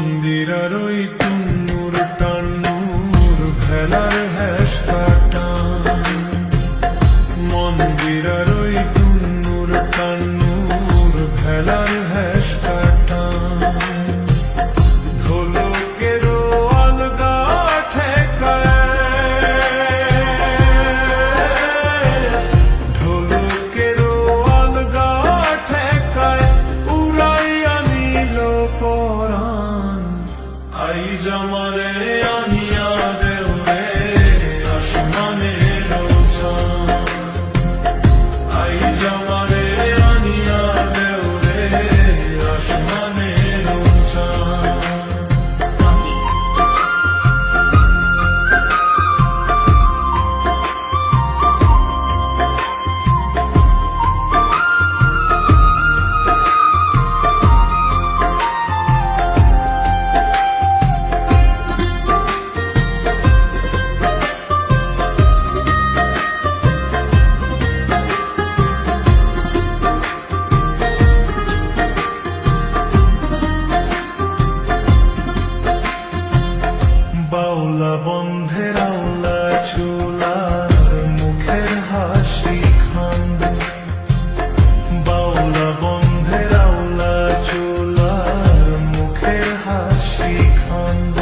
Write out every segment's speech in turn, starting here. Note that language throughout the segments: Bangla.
মন্দিরের ওই টুন্নুর টান্নুর ভেলার হেসকা টান, মন্দিরের ওই টুন্নুর টান্নুর ভেলার হেসকা টান, ঢোলকেরও আলগা ঠেকায়, ঢোলকেরও আলগা ঠেকায় উড়াইয়া নিল পরাণ। আই জামারে আনিয়া দেও রে আসমানের চাঁদ, আই জামারে আনিয়া দেও রে আসমানের চাঁদ। বাউলা বন্ধের আওলা চুলার মুখের হাসি খান্দ, বাউলা বন্ধের আওলা চুলার মুখের হাসি খান্দ,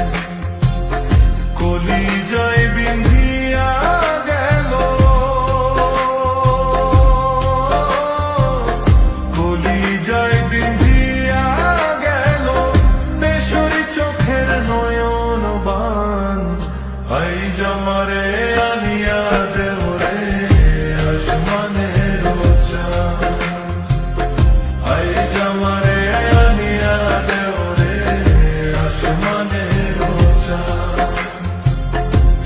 কলিজায় বিন্ধিয়া গেল, কলিজায় বিন্ধিয়া গেল তেসরি চোখের নয়ন বান। আই জামারে আনিয়া দেও রে আসমানের চাঁদ, আই জামারে আনিয়া দেও রে আসমানের চাঁদ।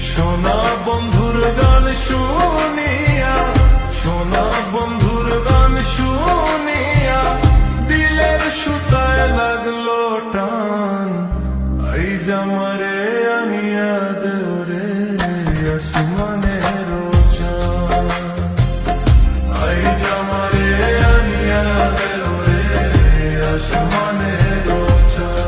সোনা বন্ধুর গান শুনিয়া, সোনা বন্ধুর গান শুনিয়া দিলের সুতায় লাগলো টান। আই জামারে আনিয়া দেও রে আসমানের চাঁদ, আই জামারে আনিয়া দেও রে আসমানের চাঁদ।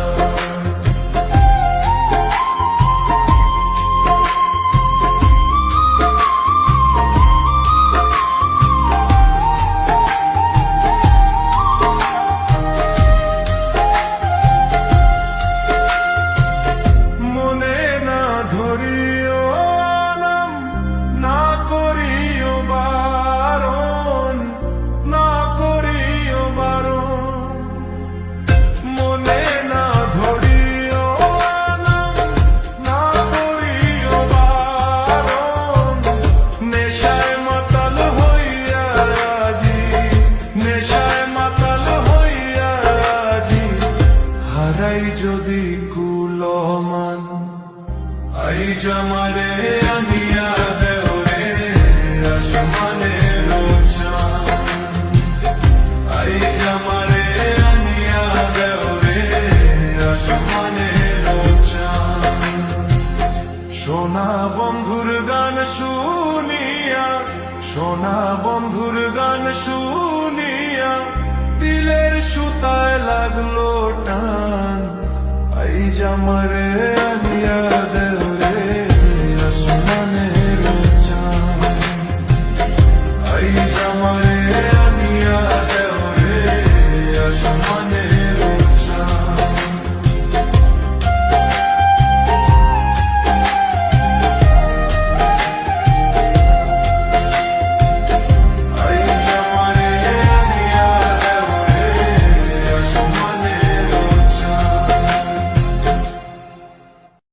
মনে না ধরিও আনাম, না করিও বারণ, না করিও বারণ। মনে না ধরিও আনাম, না করিও বারণ। নেশায় মাতাল হইয়া আজি, নেশায় মাতাল হইয়া আজি হারাই যদি কুলমান। আই জামারে আনিয়া দেও রে আসমানের চাঁদ, আই জামারে আনিয়া দেও রে আসমানের চাঁদ। সোনা বন্ধুর গান শুনিয়া, সোনা বন্ধুর গান শুনিয়া দিলের সুতায় লাগলো টান। আই জামারে